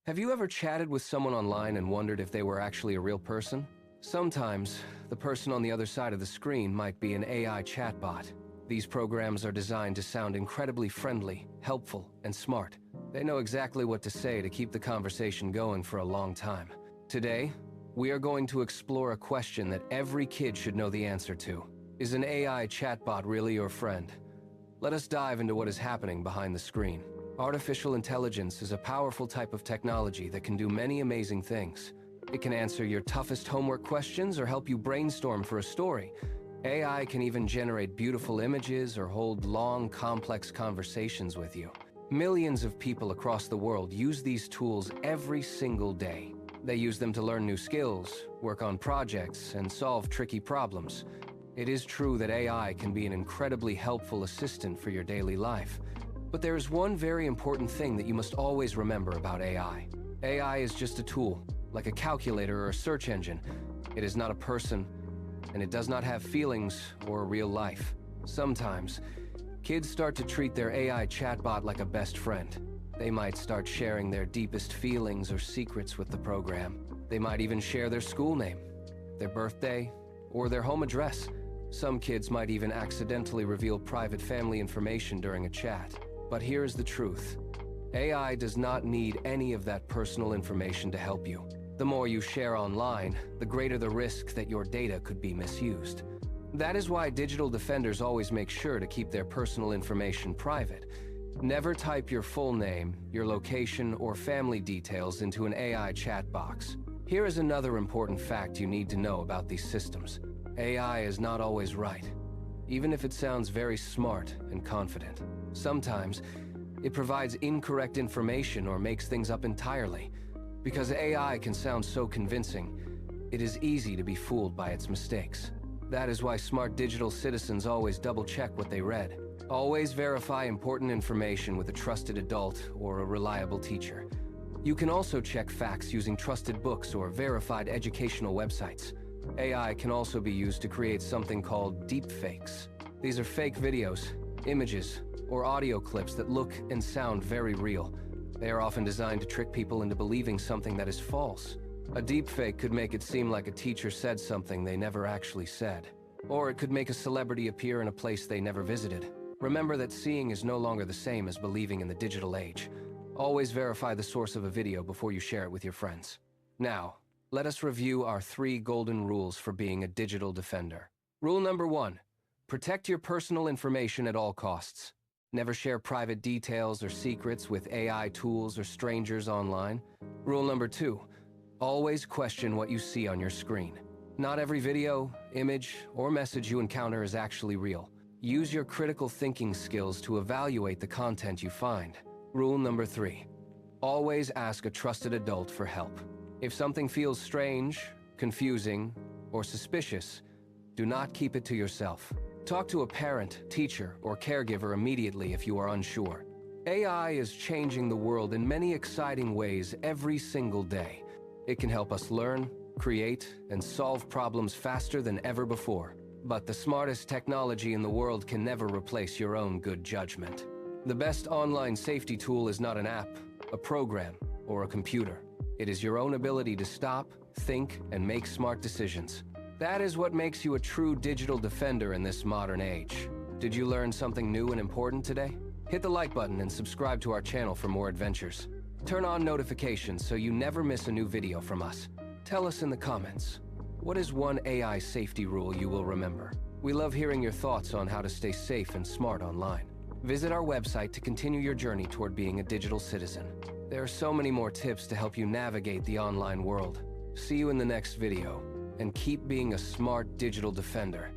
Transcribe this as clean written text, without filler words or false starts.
Have you ever chatted with someone online and wondered if they were actually a real person? Sometimes, the person on the other side of the screen might be an AI chatbot. These programs are designed to sound incredibly friendly, helpful, and smart. They know exactly what to say to keep the conversation going for a long time. Today, we are going to explore a question that every kid should know the answer to. Is an AI chatbot really your friend? Let us dive into what is happening behind the screen. Artificial intelligence is a powerful type of technology that can do many amazing things. It can answer your toughest homework questions or help you brainstorm for a story. AI can even generate beautiful images or hold long, complex conversations with you. Millions of people across the world use these tools every single day. They use them to learn new skills, work on projects, and solve tricky problems. It is true that AI can be an incredibly helpful assistant for your daily life. But there is one very important thing that you must always remember about AI. AI is just a tool, like a calculator or a search engine. It is not a person, and it does not have feelings or a real life. Sometimes, kids start to treat their AI chatbot like a best friend. They might start sharing their deepest feelings or secrets with the program. They might even share their school name, their birthday, or their home address. Some kids might even accidentally reveal private family information during a chat. But here is the truth. AI does not need any of that personal information to help you. The more you share online, the greater the risk that your data could be misused. That is why digital defenders always make sure to keep their personal information private. Never type your full name, your location, or family details into an AI chat box. Here is another important fact you need to know about these systems. AI is not always right, even if it sounds very smart and confident. Sometimes, it provides incorrect information or makes things up entirely. Because AI can sound so convincing, it is easy to be fooled by its mistakes. That is why smart digital citizens always double-check what they read. Always verify important information with a trusted adult or a reliable teacher. You can also check facts using trusted books or verified educational websites. AI can also be used to create something called deepfakes. These are fake videos, images, or audio clips that look and sound very real. They are often designed to trick people into believing something that is false. A deepfake could make it seem like a teacher said something they never actually said. Or it could make a celebrity appear in a place they never visited. Remember that seeing is no longer the same as believing in the digital age. Always verify the source of a video before you share it with your friends. Now, let us review our 3 golden rules for being a digital defender. Rule number 1. Protect your personal information at all costs. Never share private details or secrets with AI tools or strangers online. Rule number 2. Always question what you see on your screen. Not every video, image, or message you encounter is actually real. Use your critical thinking skills to evaluate the content you find. Rule number 3. Always ask a trusted adult for help. If something feels strange, confusing, or suspicious, do not keep it to yourself. Talk to a parent, teacher, or caregiver immediately if you are unsure. AI is changing the world in many exciting ways every single day. It can help us learn, create, and solve problems faster than ever before. But the smartest technology in the world can never replace your own good judgment. The best online safety tool is not an app, a program, or a computer. It is your own ability to stop, think, and make smart decisions. That is what makes you a true digital defender in this modern age. Did you learn something new and important today? Hit the like button and subscribe to our channel for more adventures. Turn on notifications so you never miss a new video from us. Tell us in the comments, what is one AI safety rule you will remember? We love hearing your thoughts on how to stay safe and smart online. Visit our website to continue your journey toward being a digital citizen. There are so many more tips to help you navigate the online world. See you in the next video. And keep being a smart digital defender.